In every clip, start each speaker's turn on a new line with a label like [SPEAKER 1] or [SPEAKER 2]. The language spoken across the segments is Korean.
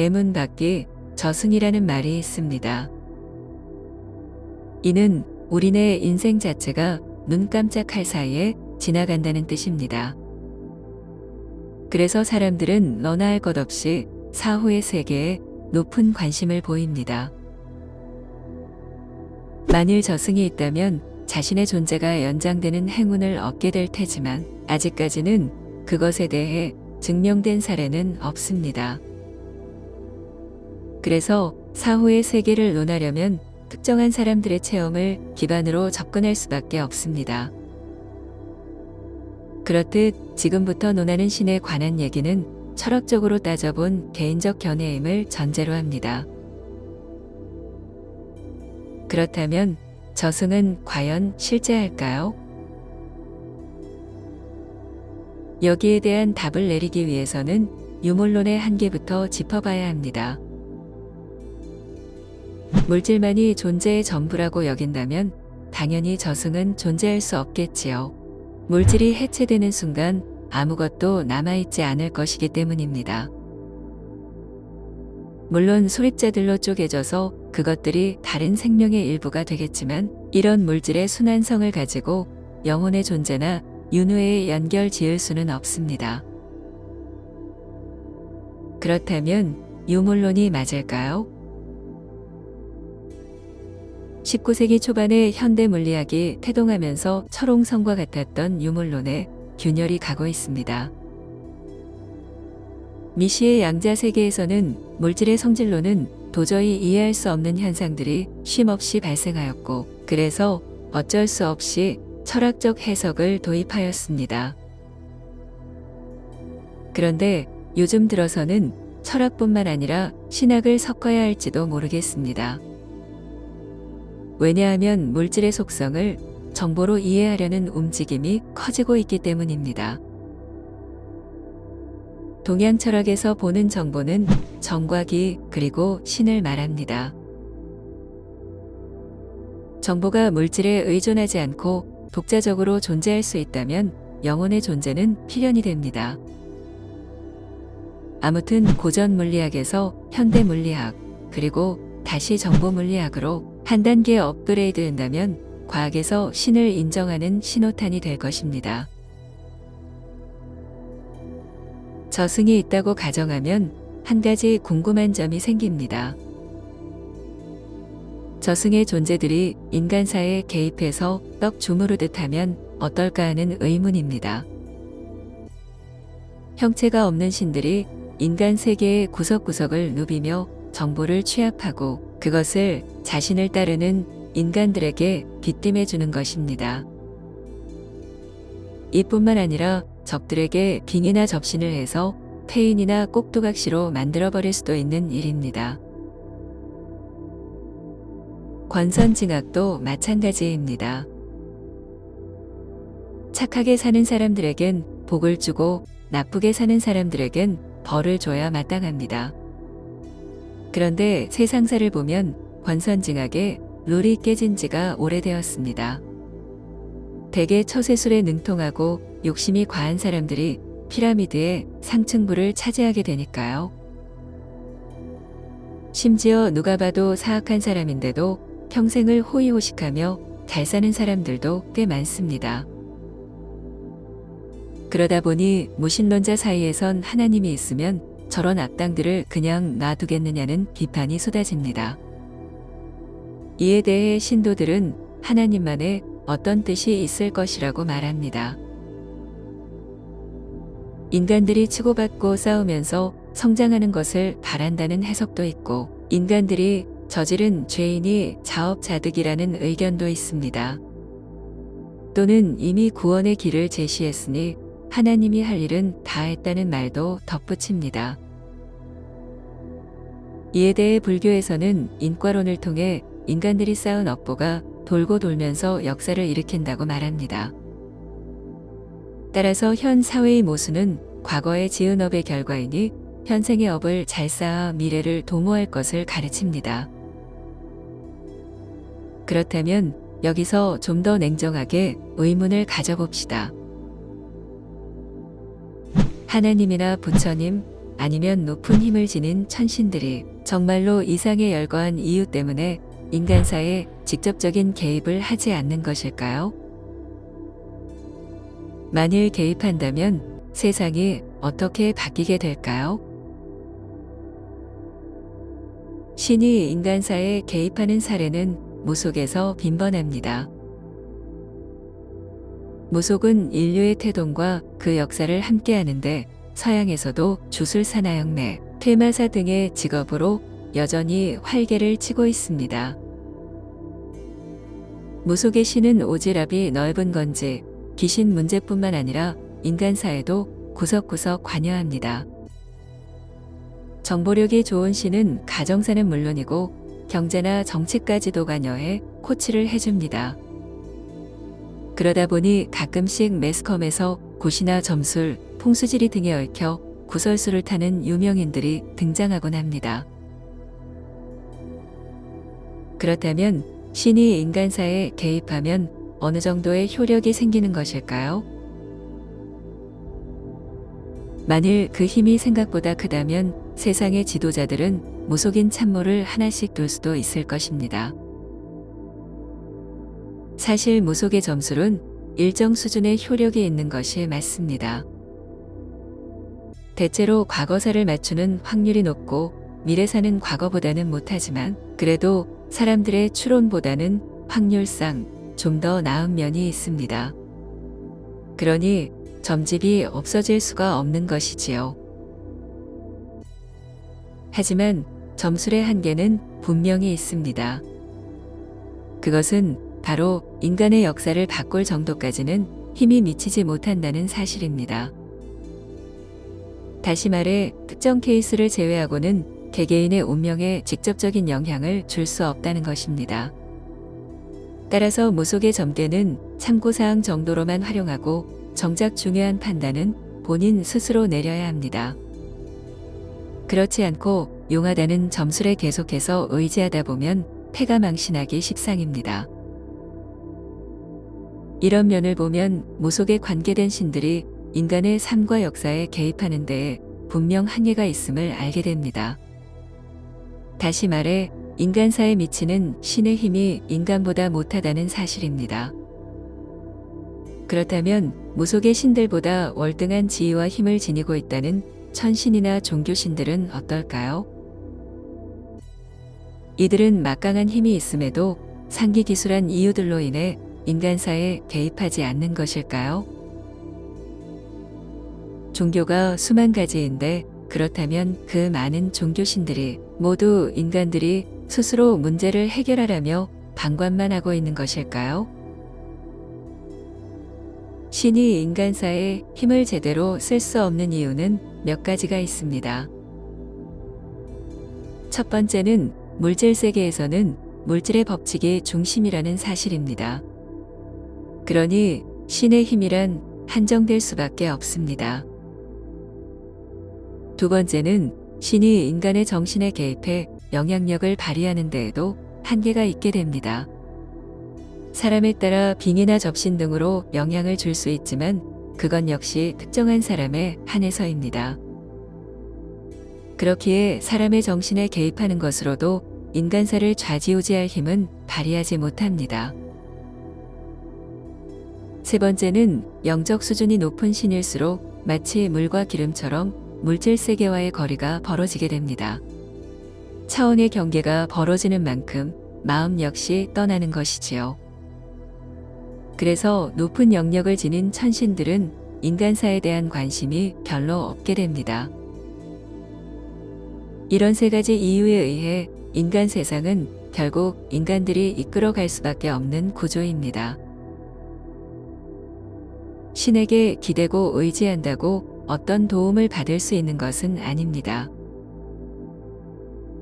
[SPEAKER 1] 대문 밖에 저승이라는 말이 있습니다. 이는 우리네 인생 자체가 눈 깜짝할 사이에 지나간다는 뜻입니다. 그래서 사람들은 너나 할 것 없이 사후의 세계에 높은 관심을 보입니다. 만일 저승이 있다면 자신의 존재가 연장되는 행운을 얻게 될 테지만 아직까지는 그것에 대해 증명된 사례는 없습니다. 그래서 사후의 세계를 논하려면 특정한 사람들의 체험을 기반으로 접근할 수밖에 없습니다. 그렇듯 지금부터 논하는 신에 관한 얘기는 철학적으로 따져본 개인적 견해임을 전제로 합니다. 그렇다면 저승은 과연 실제할까요? 여기에 대한 답을 내리기 위해서는 유물론의 한계부터 짚어봐야 합니다. 물질만이 존재의 전부라고 여긴다면 당연히 저승은 존재할 수 없겠지요. 물질이 해체되는 순간 아무것도 남아있지 않을 것이기 때문입니다. 물론 소립자들로 쪼개져서 그것들이 다른 생명의 일부가 되겠지만 이런 물질의 순환성을 가지고 영혼의 존재나 윤회에 연결 지을 수는 없습니다. 그렇다면 유물론이 맞을까요? 19세기 초반에 현대 물리학이 태동하면서 철옹성과 같았던 유물론에 균열이 가고 있습니다. 미시의 양자 세계에서는 물질의 성질로는 도저히 이해할 수 없는 현상들이 쉼없이 발생하였고, 그래서 어쩔 수 없이 철학적 해석을 도입하였습니다. 그런데 요즘 들어서는 철학뿐만 아니라 신학을 섞어야 할지도 모르겠습니다. 왜냐하면 물질의 속성을 정보로 이해하려는 움직임이 커지고 있기 때문입니다. 동양 철학에서 보는 정보는 정과 기 그리고 신을 말합니다. 정보가 물질에 의존하지 않고 독자적으로 존재할 수 있다면 영혼의 존재는 필연이 됩니다. 아무튼 고전 물리학에서 현대 물리학 그리고 다시 정보 물리학으로 한 단계 업그레이드 된다면 과학에서 신을 인정하는 신호탄이 될 것입니다. 저승이 있다고 가정하면 한 가지 궁금한 점이 생깁니다. 저승의 존재들이 인간사에 개입해서 떡 주무르듯 하면 어떨까 하는 의문입니다. 형체가 없는 신들이 인간 세계의 구석구석을 누비며 정보를 취합하고 그것을 자신을 따르는 인간들에게 빗김해 주는 것입니다. 이뿐만 아니라 적들에게 빙이나 접신을 해서 폐인이나 꼭두각시로 만들어버릴 수도 있는 일입니다. 권선징악도 마찬가지입니다. 착하게 사는 사람들에겐 복을 주고 나쁘게 사는 사람들에겐 벌을 줘야 마땅합니다. 그런데 세상사를 보면 권선징악의 룰이 깨진 지가 오래되었습니다. 대개 처세술에 능통하고 욕심이 과한 사람들이 피라미드의 상층부를 차지하게 되니까요. 심지어 누가 봐도 사악한 사람인데도 평생을 호의호식하며 잘 사는 사람들도 꽤 많습니다. 그러다 보니 무신론자 사이에선 하나님이 있으면 저런 악당들을 그냥 놔두겠느냐는 비판이 쏟아집니다. 이에 대해 신도들은 하나님만의 어떤 뜻이 있을 것이라고 말합니다. 인간들이 치고받고 싸우면서 성장하는 것을 바란다는 해석도 있고 인간들이 저지른 죄인이 자업자득이라는 의견도 있습니다. 또는 이미 구원의 길을 제시했으니 하나님이 할 일은 다 했다는 말도 덧붙입니다. 이에 대해 불교에서는 인과론을 통해 인간들이 쌓은 업보가 돌고 돌면서 역사를 일으킨다고 말합니다. 따라서 현 사회의 모순은 과거에 지은 업의 결과이니 현생의 업을 잘 쌓아 미래를 도모할 것을 가르칩니다. 그렇다면 여기서 좀 더 냉정하게 의문을 가져봅시다. 하나님이나 부처님 아니면 높은 힘을 지닌 천신들이 정말로 이상에 열거한 이유 때문에 인간사에 직접적인 개입을 하지 않는 것일까요? 만일 개입한다면 세상이 어떻게 바뀌게 될까요? 신이 인간사에 개입하는 사례는 무속에서 빈번합니다. 무속은 인류의 태동과 그 역사를 함께하는데 서양에서도 주술사나영매, 퇴마사 등의 직업으로 여전히 활개를 치고 있습니다. 무속의 신은 오지랖이 넓은 건지 귀신 문제뿐만 아니라 인간사에도 구석구석 관여합니다. 정보력이 좋은 신은 가정사는 물론이고 경제나 정치까지도 관여해 코치를 해줍니다. 그러다 보니 가끔씩 매스컴에서 굿이나 점술, 풍수지리 등에 얽혀 구설수를 타는 유명인들이 등장하곤 합니다. 그렇다면 신이 인간사에 개입하면 어느 정도의 효력이 생기는 것일까요? 만일 그 힘이 생각보다 크다면 세상의 지도자들은 무속인 참모를 하나씩 둘 수도 있을 것입니다. 사실 무속의 점술은 일정 수준의 효력이 있는 것이 맞습니다. 대체로 과거사를 맞추는 확률이 높고 미래사는 과거보다는 못하지만 그래도 사람들의 추론보다는 확률상 좀 더 나은 면이 있습니다. 그러니 점집이 없어질 수가 없는 것이지요. 하지만 점술의 한계는 분명히 있습니다. 그것은 바로 인간의 역사를 바꿀 정도까지는 힘이 미치지 못한다는 사실입니다. 다시 말해 특정 케이스를 제외하고는 개개인의 운명에 직접적인 영향을 줄 수 없다는 것입니다. 따라서 무속의 점괘는 참고사항 정도로만 활용하고 정작 중요한 판단은 본인 스스로 내려야 합니다. 그렇지 않고 용하다는 점술에 계속해서 의지하다 보면 패가 망신하기 십상입니다. 이런 면을 보면 무속에 관계된 신들이 인간의 삶과 역사에 개입하는 데에 분명 한계가 있음을 알게 됩니다. 다시 말해 인간사에 미치는 신의 힘이 인간보다 못하다는 사실입니다. 그렇다면 무속의 신들보다 월등한 지위와 힘을 지니고 있다는 천신이나 종교신들은 어떨까요? 이들은 막강한 힘이 있음에도 상기기술한 이유들로 인해 인간사에 개입하지 않는 것일까요? 종교가 수만 가지인데 그렇다면 그 많은 종교신들이 모두 인간들이 스스로 문제를 해결하라며 방관만 하고 있는 것일까요? 신이 인간사에 힘을 제대로 쓸 수 없는 이유는 몇 가지가 있습니다. 첫 번째는 물질 세계에서는 물질의 법칙이 중심이라는 사실입니다. 그러니 신의 힘이란 한정될 수밖에 없습니다. 두 번째는 신이 인간의 정신에 개입해 영향력을 발휘하는 데에도 한계가 있게 됩니다. 사람에 따라 빙의나 접신 등으로 영향을 줄 수 있지만 그건 역시 특정한 사람에 한해서입니다. 그렇기에 사람의 정신에 개입하는 것으로도 인간사를 좌지우지할 힘은 발휘하지 못합니다. 세 번째는 영적 수준이 높은 신일수록 마치 물과 기름처럼 물질 세계와의 거리가 벌어지게 됩니다. 차원의 경계가 벌어지는 만큼 마음 역시 떠나는 것이지요. 그래서 높은 영역을 지닌 천신들은 인간사에 대한 관심이 별로 없게 됩니다. 이런 세 가지 이유에 의해 인간 세상은 결국 인간들이 이끌어갈 수밖에 없는 구조입니다. 신에게 기대고 의지한다고 어떤 도움을 받을 수 있는 것은 아닙니다.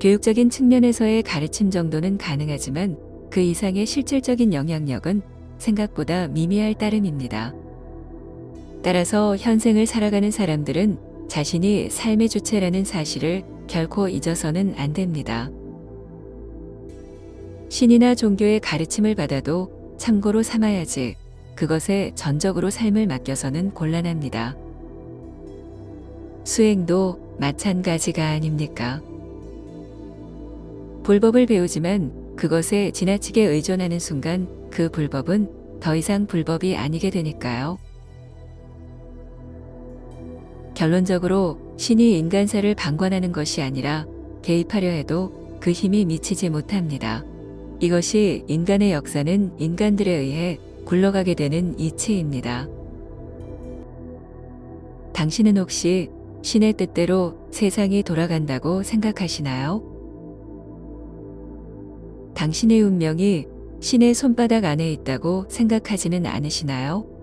[SPEAKER 1] 교육적인 측면에서의 가르침 정도는 가능하지만 그 이상의 실질적인 영향력은 생각보다 미미할 따름입니다. 따라서 현생을 살아가는 사람들은 자신이 삶의 주체라는 사실을 결코 잊어서는 안 됩니다. 신이나 종교의 가르침을 받아도 참고로 삼아야지 그것에 전적으로 삶을 맡겨서는 곤란합니다. 수행도 마찬가지가 아닙니까? 불법을 배우지만 그것에 지나치게 의존하는 순간 그 불법은 더 이상 불법이 아니게 되니까요. 결론적으로 신이 인간사를 방관하는 것이 아니라 개입하려 해도 그 힘이 미치지 못합니다. 이것이 인간의 역사는 인간들에 의해 굴러가게 되는 이치입니다. 당신은 혹시 신의 뜻대로 세상이 돌아간다고 생각하시나요? 당신의 운명이 신의 손바닥 안에 있다고 생각하지는 않으시나요?